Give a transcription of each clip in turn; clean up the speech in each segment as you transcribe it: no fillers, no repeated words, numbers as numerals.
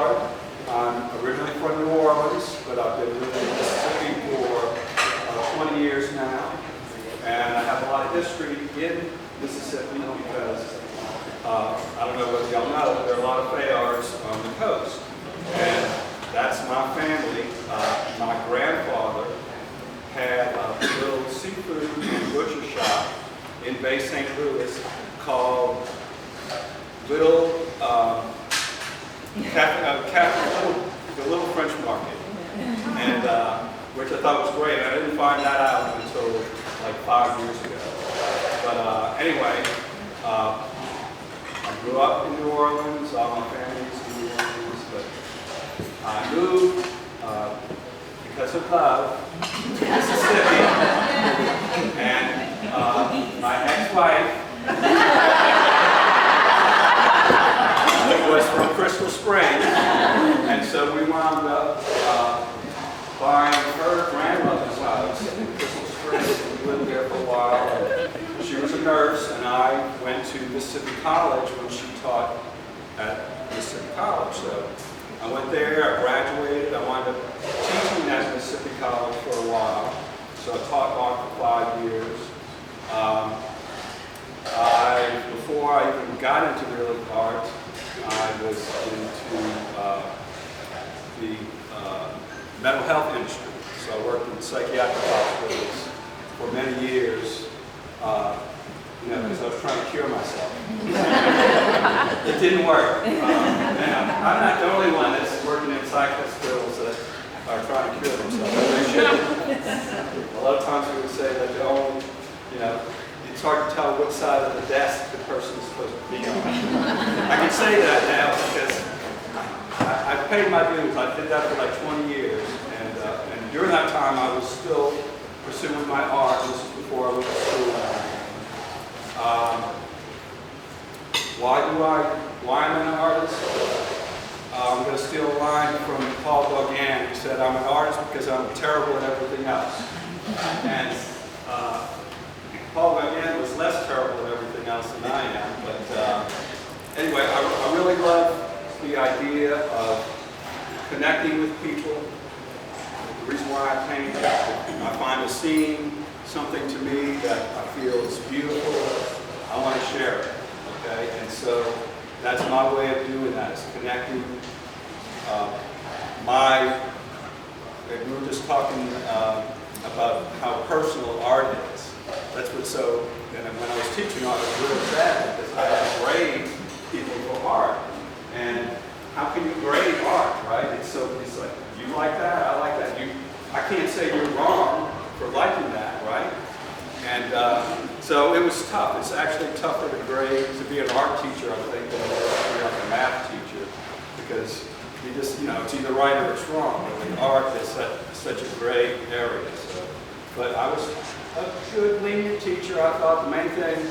Fayard. I'm originally from New Orleans, but I've been living in Mississippi for 20 years now. And I have a lot of history in Mississippi because, I don't know whether y'all know, but there are a lot of Fayards on the coast. And that's my family. My grandfather had a little seafood and butcher shop in Bay St. Louis called Little the Little French Market, and which I thought was great. I didn't find that out until like 5 years ago. But anyway, I grew up in New Orleans. All my family's in New Orleans, but I moved because of love to Mississippi, and my ex-wife was from Crystal Springs, and so we wound up buying her grandmother's house in Crystal Springs. We lived there for a while. She was a nurse, and I went to Mississippi College when she taught at Mississippi College. So I went there, I graduated, I wound up teaching at Mississippi College for a while. So I taught art for 5 years. Before I even got into real art, I was into the mental health industry. So I worked in psychiatric hospitals for many years, because I was trying to cure myself. It didn't work. I'm not the only one that's working in psych hospitals that are trying to cure themselves. They shouldn't. A lot of times we would say that the only, it's hard to tell which side of the desk the person is supposed to be on. I can say that now because I've paid my dues. I did that for like 20 years, and during that time I was still pursuing my art. This is before I went to school. Why am I an artist? I'm going to steal a line from Paul Gauguin. He said, "I'm an artist because I'm terrible at everything else." And Paul Gauguin was less terrible at everything else than I am. But anyway, I really love the idea of connecting with people. The reason why I paint is I find a scene something to me that I feel is beautiful. I want to share it. Okay, and so that's my way of doing that, is connecting. We were just talking about how personal art is. That's what's so, and when I was teaching art, I was really sad because I had to grade people for art. And how can you grade art, right? It's like, you like that, I like that. I can't say you're wrong for liking that, right? And so it was tough. It's actually tougher to grade, to be an art teacher, I think, than to be like a math teacher, because you just, it's either right or it's wrong. But in art, it's such a gray area. So, but I was a good, lenient teacher. I thought the main thing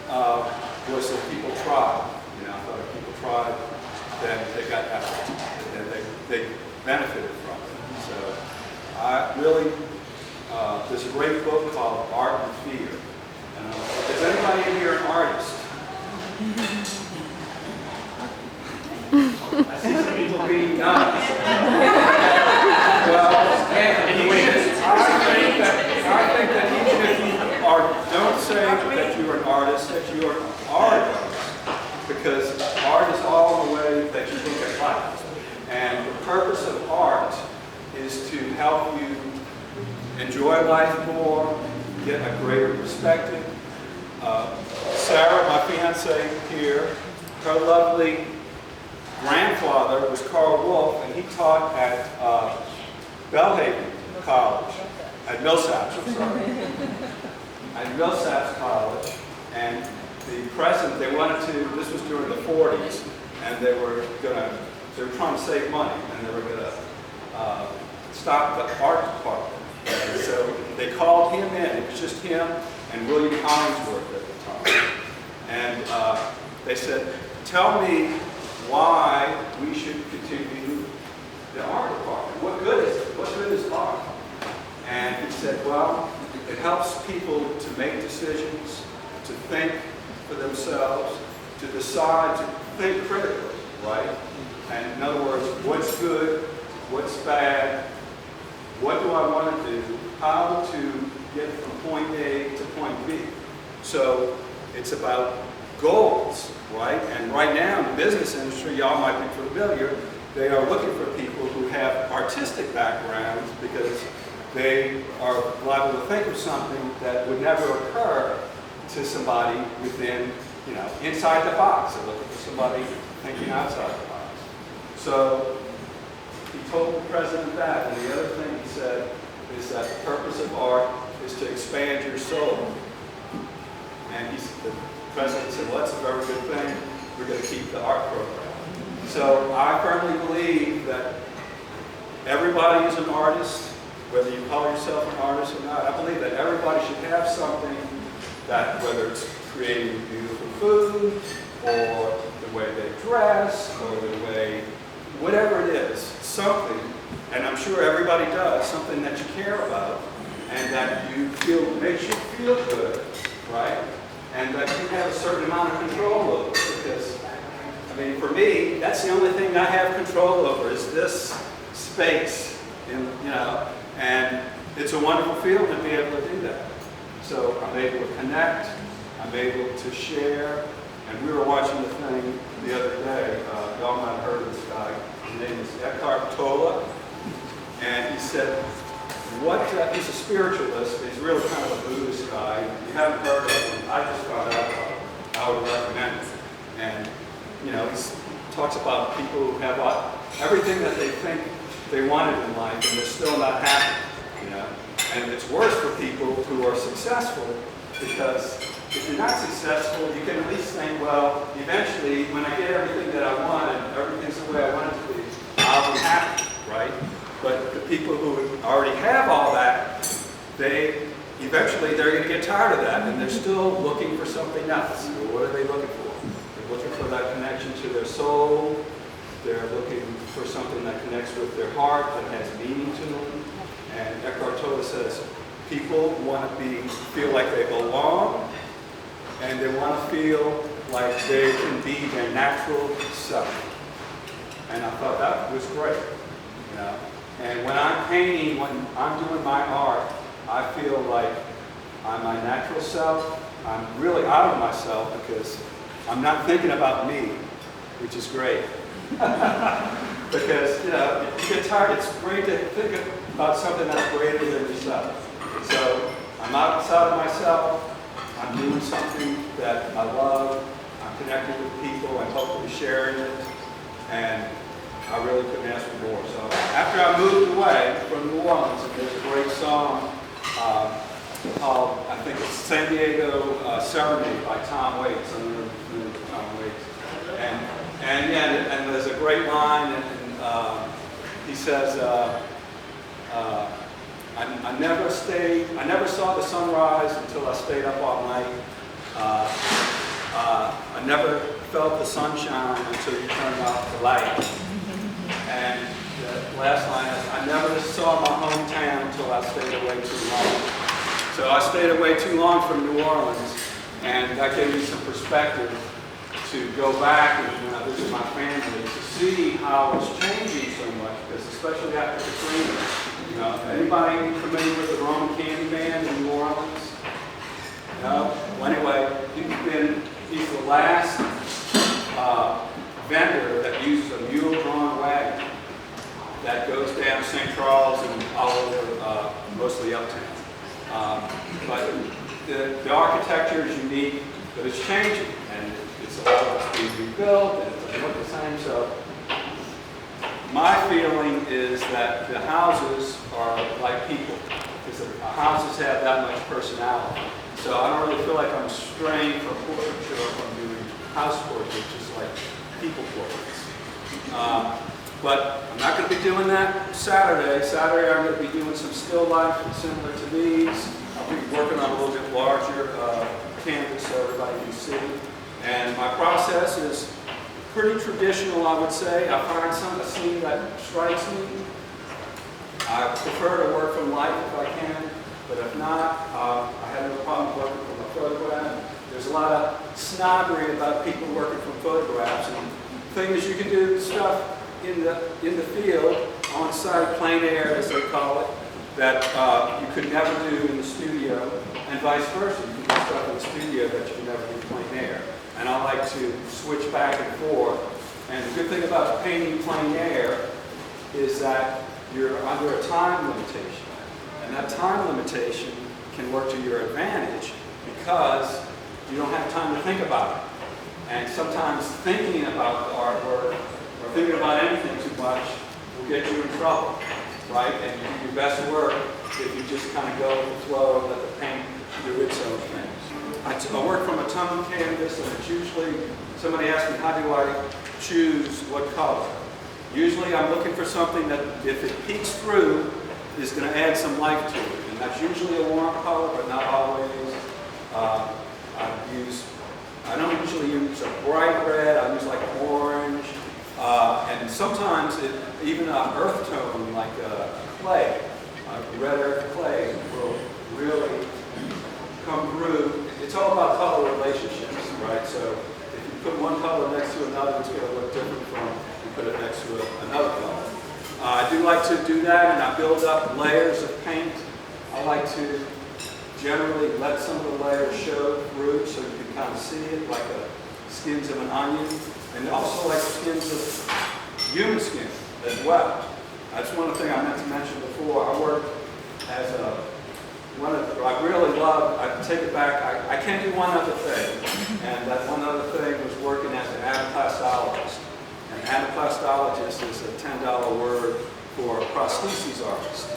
was that people tried. I thought if people tried, then they got effort, and they benefited from it. So I really, there's a great book called Art and Fear. Is anybody in here an artist? I see some people being honest. Well, I think that even if you don't say that you're an artist, that you are an artist, because art is all the way that you look at life. And the purpose of art is to help you enjoy life more, get a greater perspective. Sarah, my fiance here, her lovely grandfather was Carl Wolf, and he taught at Belhaven College, at Millsaps, I'm sorry, at Millsaps College, and the president, they wanted to, this was during the 40s, and they were trying to save money, and they were going to stop the art department. And so they called him in. It was just him and William Hollingsworth at the time. And they said, "Tell me why we should continue the art department. What good is it? What good is art?" And he said, "Well, it helps people to make decisions, to think for themselves, to decide, to think critically, right? And in other words, what's bad, what do I want to do, how to get from point A to point B. So it's about goals, right? And right now in the business industry, y'all might be familiar, they are looking for people who have artistic backgrounds because they are liable to think of something that would never occur to somebody within, you know, inside the box. They're looking for somebody thinking outside the box. So he told the president that, and the other thing he said is that the purpose of art is to expand your soul. And the president said, well, that's a very good thing. We're going to keep the art program. So I firmly believe that everybody is an artist, whether you call yourself an artist or not. I believe that everybody should have something that, whether it's creating beautiful food, or the way they dress, or the way, whatever it is, something, and I'm sure everybody does, something that you care about, and that you feel makes you feel good, right? And that you have a certain amount of control over, because, I mean, for me, that's the only thing I have control over is this space, you know, and it's a wonderful feeling to be able to do that. So I'm able to connect, I'm able to share, and we were watching the thing the other day. Y'all might have heard of this guy. His name is Eckhart, and he said, he's a spiritualist. He's really kind of a Buddhist guy. If you haven't heard of him, I just found out about him. I would recommend it. And, you know, he talks about people who have everything that they think they wanted in life, and they're still not happy, you know. And it's worse for people who are successful, because if you're not successful, you can at least think, well, eventually, when I get everything that I want and everything's the way I want it to be, I'll be happy, right? But the people who already have all that, eventually they're going to get tired of that, and they're still looking for something else. So what are they looking for? They're looking for that connection to their soul. They're looking for something that connects with their heart, that has meaning to them. And Eckhart Tolle says, people want to feel like they belong, and they want to feel like they can be their natural self. And I thought that was great, you know. And when I'm painting, when I'm doing my art, I feel like I'm my natural self. I'm really out of myself because I'm not thinking about me, which is great. Because, you know, you get tired. It's great to think about something that's greater than yourself. So I'm outside of myself. I'm doing something that I love. I'm connecting with people and hopefully sharing it. And I really couldn't ask for more. So after I moved away from New Orleans, and there's a great song called, I think it's San Diego Serenade by Tom Waits. I'm going to Tom Waits. And there's a great line, and he says, I never saw the sunrise until I stayed up all night. I never felt the sunshine until you turned off the light. And the last line is, I never saw my hometown until I stayed away too long. So I stayed away too long from New Orleans, and that gave me some perspective to go back and when I visit my family to see how it's changing so much, because especially after Katrina, you know, anybody familiar with the Roman candy man in New Orleans? No? Well, anyway, he's the last vendor that uses a mule-drawn wagon that goes down St. Charles and all over, mostly uptown. But the architecture is unique, but it's changing, and it's being rebuilt, and it doesn't look the same. So my feeling is that the houses are like people, because the houses have that much personality. So I don't really feel like I'm straying from portraiture or from doing house portraits, just like people portraits. But I'm not going to be doing that Saturday. Saturday I'm going to be doing some still life similar to these. I'll be working on a little bit larger canvas so everybody can see. And my process is pretty traditional, I would say. I find a scene that strikes me. I prefer to work from life if I can, but if not, I have no problem working from a photograph. There's a lot of snobbery about people working from photographs, and the thing is you can do stuff in the field on-site plein air, as they call it, that you could never do in the studio, and vice versa. You can do stuff in the studio that you can never do plein air. And I like to switch back and forth. And the good thing about painting plein air is that you're under a time limitation. And that time limitation can work to your advantage because you don't have time to think about it. And sometimes thinking about the artwork or thinking about anything too much will get you in trouble, right? And you do your best work if you just kind of go with the flow and let the paint do its own thing. I work from a tone canvas, and it's usually, somebody asks me, how do I choose what color? Usually I'm looking for something that, if it peeks through, is going to add some life to it. And that's usually a warm color, but not always. I don't usually use a bright red, I use like orange. And sometimes even an earth tone like a clay, a red earth clay will really come through. It's all about color relationships, right? So if you put one color next to another, it's going to look different from if you put it next to another color. I do like to do that, and I build up layers of paint. I like to generally let some of the layers show through so you can kind of see it like skins of an onion, and also like skins of human skin as well. That's one thing I meant to mention before. I work as I really love, I take it back, I can do one other thing, and that one other thing was working as an anaplastologist. An anaplastologist is a $10 word for a prosthesis artist.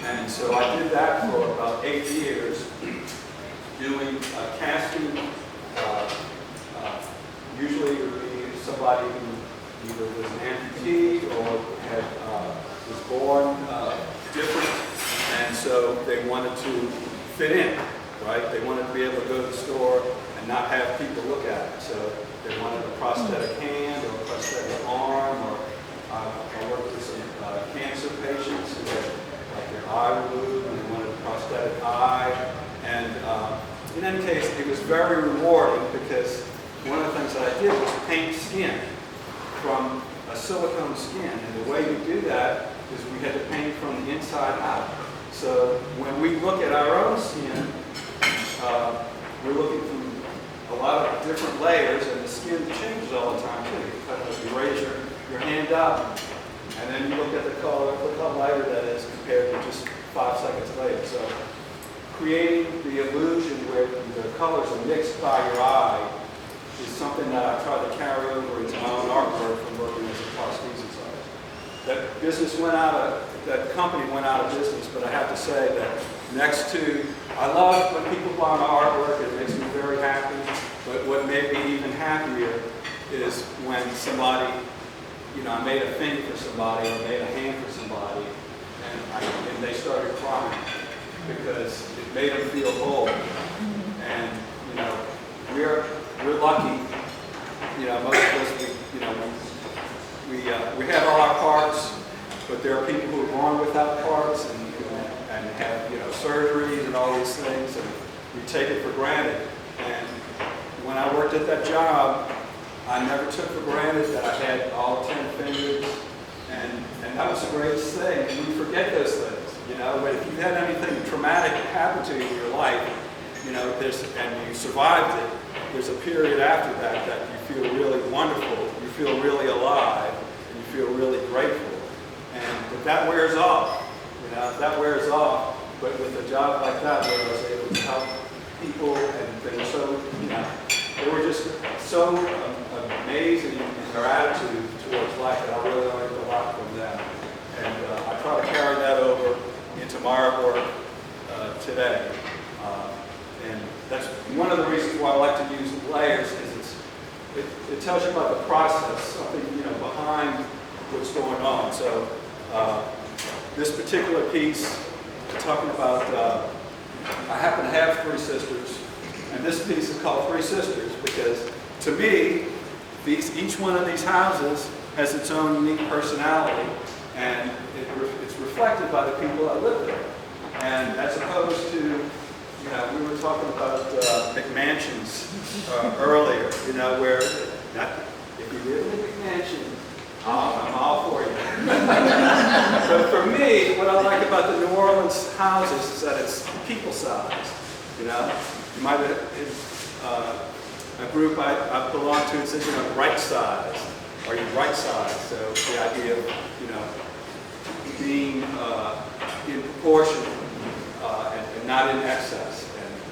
And so I did that for about 8 years, doing casting. Usually it would be somebody who either was an amputee or was born different, and so they wanted to fit in, right? They wanted to be able to go to the store and not have people look at it. So they wanted a prosthetic hand or a prosthetic arm, or I worked with some cancer patients who had like their eye removed and they wanted a prosthetic eye. And in any case, it was very rewarding because one of the things that I did was paint skin from a silicone skin. And the way you do that is we had to paint from the inside out. So when we look at our own skin, we're looking through a lot of different layers, and the skin changes all the time too. You raise your hand up, and then you look at the color, look how lighter that is compared to just 5 seconds later. So creating the illusion where the colors are mixed by your eye is something that I try to carry over into my own artwork from working as a prosthesis artist. That company went out of business, but I have to say that next to, I love when people buy my artwork, it makes me very happy, but what made me even happier is when somebody, I made a thing for somebody or made a hand for somebody, and they started crying because it made them feel whole. And, we're lucky, most of us, we have all our parts, but there are people who are born without parts and have, surgeries and all these things, and we take it for granted. And when I worked at that job, I never took for granted that I had all 10 fingers, and that was the greatest thing. And you forget those things, but if you had anything traumatic happen to you in your life, and you survived it, there's a period after that you feel really wonderful, you feel really alive, and you feel really grateful. But that wears off, that wears off. But with a job like that, where I was able to help people, and they were so, they were just so amazing in their attitude towards life, that I really learned a lot from them. And I try to carry that over into my artwork today. And that's one of the reasons why I like to use layers, is it tells you about the process, something behind what's going on. So this particular piece, talking about, I happen to have 3 sisters, and this piece is called 3 Sisters because, to me, each one of these houses has its own unique personality, and it's reflected by the people that live there. And as opposed to, we were talking about McMansions earlier, where if you live in a McMansion, I'm all for you. me, what I like about the New Orleans houses is that it's people size. You know, you might have, a group I belong to says, you know, right size. Are you right size? So the idea of, you know, being in proportion and not in excess.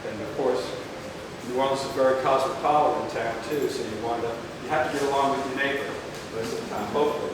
And of course, New Orleans is a very cosmopolitan town too, so you have to get along with your neighbor most of the time, hopefully.